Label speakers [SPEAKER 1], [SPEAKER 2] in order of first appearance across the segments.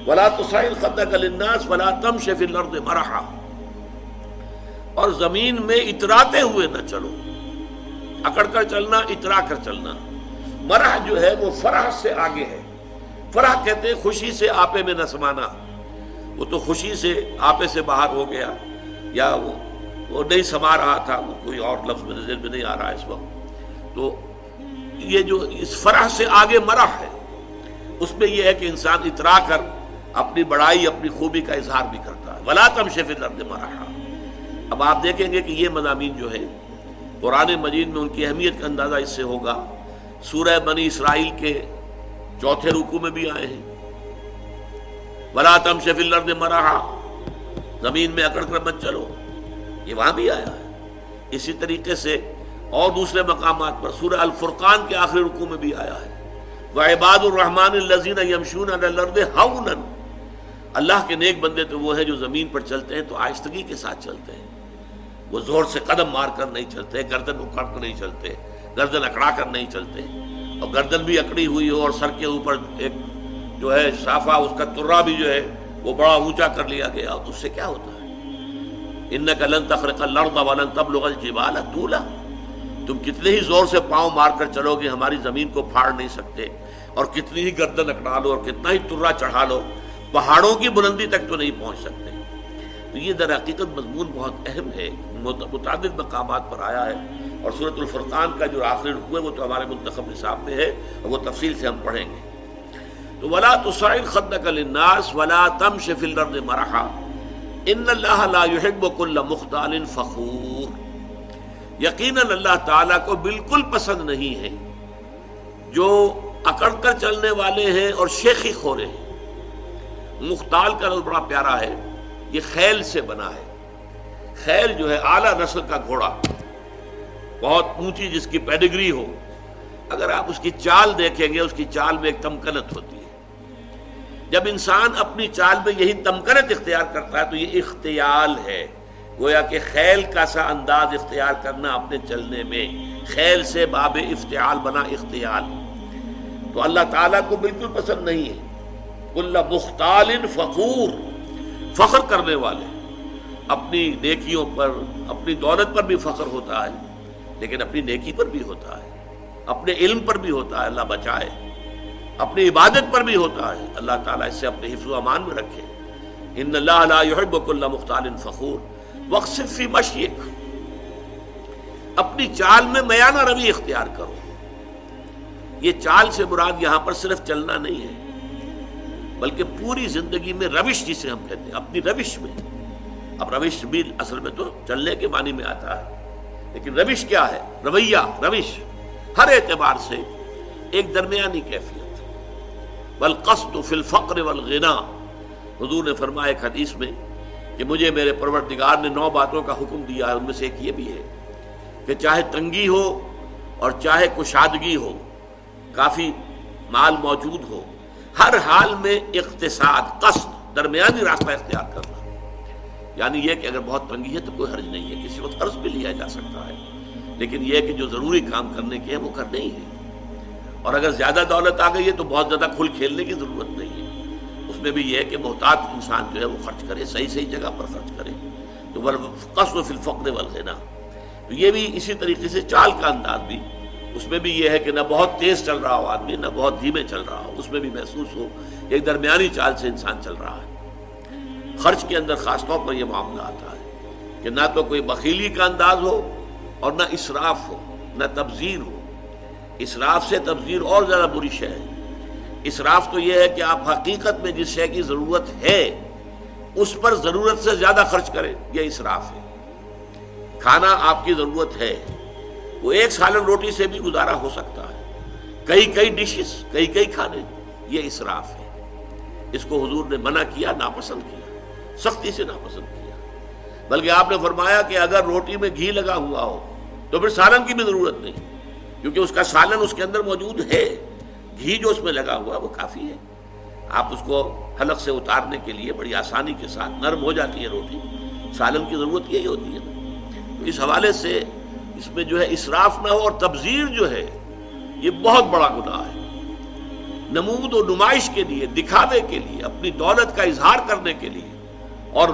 [SPEAKER 1] ولا تصعر خدك للناس ولا تمش في الارض مرحا، اور زمین میں اتراتے ہوئے نہ چلو، اکڑ کر چلنا، اترا کر چلنا۔ مرح جو ہے وہ فرح سے آگے ہے۔ فرح کہتے ہیں خوشی سے آپے میں نہ سمانا، وہ تو خوشی سے آپے سے باہر ہو گیا، یا وہ نہیں سما رہا تھا، وہ کوئی اور لفظ میرے ذہن میں نہیں آ رہا اس وقت۔ تو یہ جو اس فرح سے آگے مرح ہے، اس میں یہ ہے کہ انسان اترا کر اپنی بڑائی، اپنی خوبی کا اظہار بھی کرتا ہے۔ ولا تمش فی الارض مرحا۔ اب آپ دیکھیں گے کہ یہ مضامین جو ہے قرآن مجید میں ان کی اہمیت کا اندازہ اس سے ہوگا۔ سورہ بنی اسرائیل کے چوتھے رکوع میں بھی آئے ہیں، ولا تمش فی الارض مرحا، زمین میں اکڑ کر مت چلو، یہ وہاں بھی آیا ہے۔ اسی طریقے سے اور دوسرے مقامات پر سورہ الفرقان کے آخری رکوع میں بھی آیا ہے، وعباد الرحمن الذین یمشون علی الارض ہونا، اللہ کے نیک بندے تو وہ ہیں جو زمین پر چلتے ہیں تو آہستگی کے ساتھ چلتے ہیں، وہ زور سے قدم مار کر نہیں چلتے، گردن اکھاڑ کر نہیں چلتے، گردن اکڑا کر نہیں چلتے، اور گردن بھی اکڑی ہوئی ہو اور سر کے اوپر ایک جو ہے صافہ، اس کا ترا بھی جو ہے وہ بڑا اونچا کر لیا گیا، تو اس سے کیا ہوتا ہے؟ انک لن تخرق الارض ولن تبلغ الجبال طولا، تم کتنے ہی زور سے پاؤں مار کر چلو گے ہماری زمین کو پھاڑ نہیں سکتے، اور کتنی ہی گردن اکڑا لو اور کتنا ہی ترا چڑھا لو، پہاڑوں کی بلندی تک تو نہیں پہنچ سکتے۔ تو یہ در حقیقت مضمون بہت اہم ہے، متعدد مقامات پر آیا ہے، اور سورۃ الفرقان کا جو آخری رکوع ہے وہ تو ہمارے منتخب نصاب میں ہے، اور وہ تفصیل سے ہم پڑھیں گے۔ تو ولا تصعر خدك للناس ولا تمش في الارض مرحا ان اللہ لا يحب كل مختال فخور، یقیناً اللہ تعالیٰ کو بالکل پسند نہیں ہے جو اکڑ کر چلنے والے ہیں اور شیخی خورے ہیں۔ مختال کا لفظ بڑا پیارا ہے، یہ خیل سے بنا ہے۔ خیل جو ہے اعلیٰ نسل کا گھوڑا، بہت اونچی جس کی پیڈگری ہو، اگر آپ اس کی چال دیکھیں گے، اس کی چال میں ایک تمکنت ہوتی ہے۔ جب انسان اپنی چال میں یہی تمکنت اختیار کرتا ہے تو یہ اختیال ہے، گویا کہ خیل کا سا انداز اختیار کرنا اپنے چلنے میں، خیل سے باب افتعال بنا اختیال، تو اللہ تعالیٰ کو بالکل پسند نہیں ہے۔ کل مختال فخور، فخر کرنے والے، اپنی نیکیوں پر، اپنی دولت پر بھی فخر ہوتا ہے، لیکن اپنی نیکی پر بھی ہوتا ہے، اپنے علم پر بھی ہوتا ہے، اللہ بچائے، اپنی عبادت پر بھی ہوتا ہے، اللہ تعالیٰ اس سے اپنے حفظ و امان میں رکھے۔ ان اللہ لا يحب كل مختال فخور واقصد فی مشیک، اپنی چال میں میانہ روی اختیار کرو۔ یہ چال سے مراد یہاں پر صرف چلنا نہیں ہے، بلکہ پوری زندگی میں روش جسے ہم کہتے ہیں، اپنی روش میں۔ اب روش بھی اصل میں تو چلنے کے معنی میں آتا ہے، لیکن روش کیا ہے؟ رویہ، روش ہر اعتبار سے ایک درمیانی کیفیت۔ والقصد فی الفقر والغنا، حضور نے فرمایا ایک حدیث میں کہ مجھے میرے پروردگار نے 9 باتوں کا حکم دیا ہے، ان میں سے ایک یہ بھی ہے کہ چاہے تنگی ہو اور چاہے کشادگی ہو، کافی مال موجود ہو، ہر حال میں اقتصاد، قصد، درمیانی راستہ اختیار کرنا۔ یعنی یہ کہ اگر بہت تنگی ہے تو کوئی حرج نہیں ہے، کسی وقت قرض بھی لیا جا سکتا ہے، لیکن یہ کہ جو ضروری کام کرنے کے ہیں وہ کرنے ہی ہیں۔ اور اگر زیادہ دولت آ گئی ہے تو بہت زیادہ کھل کھیلنے کی ضرورت نہیں ہے، اس میں بھی یہ ہے کہ محتاط انسان جو ہے وہ خرچ کرے، صحیح صحیح جگہ پر خرچ کرے۔ تو والقصد فی الفقر والغنا، تو یہ بھی اسی طریقے سے چال کا انداز بھی، اس میں بھی یہ ہے کہ نہ بہت تیز چل رہا ہو آدمی، نہ بہت دھیمے چل رہا ہو، اس میں بھی محسوس ہو ایک درمیانی چال سے انسان چل رہا ہے۔ خرچ کے اندر خاص طور پر یہ معاملہ آتا ہے کہ نہ تو کوئی بخیلی کا انداز ہو اور نہ اسراف ہو، نہ تبذیر ہو۔ اسراف سے تبذیر اور زیادہ بری شے ہے۔ اسراف تو یہ ہے کہ آپ حقیقت میں جس شے کی ضرورت ہے اس پر ضرورت سے زیادہ خرچ کریں، یہ اسراف ہے۔ کھانا آپ کی ضرورت ہے، وہ ایک سالن روٹی سے بھی گزارا ہو سکتا ہے، کئی ڈشز، کئی کھانے، یہ اسراف ہے۔ اس کو حضور نے منع کیا، ناپسند کیا، سختی سے ناپسند کیا۔ بلکہ آپ نے فرمایا کہ اگر روٹی میں گھی لگا ہوا ہو تو پھر سالن کی بھی ضرورت نہیں، کیونکہ اس کا سالن اس کے اندر موجود ہے، گھی جو اس میں لگا ہوا وہ کافی ہے۔ آپ اس کو حلق سے اتارنے کے لیے بڑی آسانی کے ساتھ نرم ہو جاتی ہے روٹی، سالن کی ضرورت یہی ہوتی ہے۔ تو اس حوالے سے اس میں جو ہے اسراف نہ ہو، اور تبذیر جو ہے یہ بہت بڑا گناہ ہے۔ نمود و نمائش کے لیے، دکھاوے کے لیے، اپنی دولت کا اظہار کرنے کے لیے، اور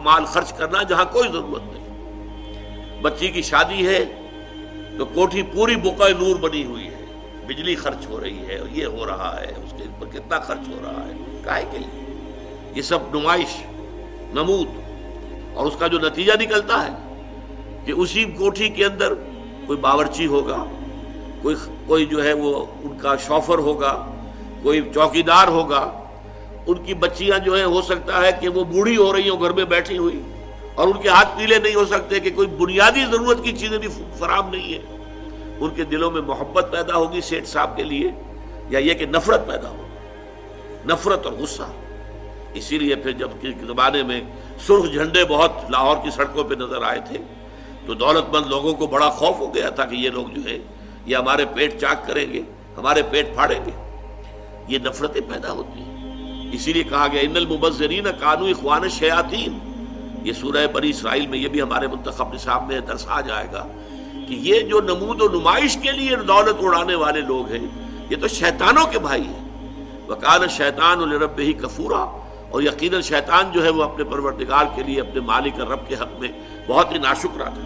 [SPEAKER 1] مال خرچ کرنا جہاں کوئی ضرورت نہیں۔ بچی کی شادی ہے تو کوٹھی پوری بقعہ نور بنی ہوئی ہے، بجلی خرچ ہو رہی ہے، یہ ہو رہا ہے، اس کے اوپر کتنا خرچ ہو رہا ہے، کاہے کے لیے؟ یہ سب نمائش، نمود، اور اس کا جو نتیجہ نکلتا ہے کہ اسی کوٹھی کے اندر کوئی باورچی ہوگا، کوئی جو ہے وہ ان کا شوفر ہوگا، کوئی چوکیدار ہوگا، ان کی بچیاں جو ہیں ہو سکتا ہے کہ وہ بوڑھی ہو رہی ہوں گھر میں بیٹھی ہوئی، اور ان کے ہاتھ پیلے نہیں ہو سکتے کہ کوئی بنیادی ضرورت کی چیزیں بھی فراہم نہیں ہے۔ ان کے دلوں میں محبت پیدا ہوگی سیٹھ صاحب کے لیے، یا یہ کہ نفرت پیدا ہوگی، نفرت اور غصہ۔ اسی لیے پھر جب کے زمانے میں سرخ جھنڈے بہت لاہور کی سڑکوں پہ نظر آئے تھے تو دولت مند لوگوں کو بڑا خوف ہو گیا تھا کہ یہ لوگ جو ہے یہ ہمارے پیٹ چاک کریں گے، ہمارے پیٹ پھاڑیں گے۔ یہ نفرتیں پیدا ہوتی ہیں۔ اسی لیے کہا گیا ان المبذرین کانوا اخوان الشیاطین۔ یہ سورہ بنی اسرائیل میں، یہ بھی ہمارے منتخب نصاب میں درس آ جائے گا کہ یہ جو نمود و نمائش کے لیے دولت اڑانے والے لوگ ہیں یہ تو شیطانوں کے بھائی ہیں۔ وَقَالَ الشَّيْطَانُ لِرَبِّهِ كَفُورًا، اور یقیناً شیطان جو ہے وہ اپنے پروردگار کے لیے، اپنے مالک اور رب کے حق میں بہت ہی ناشکرا تھا۔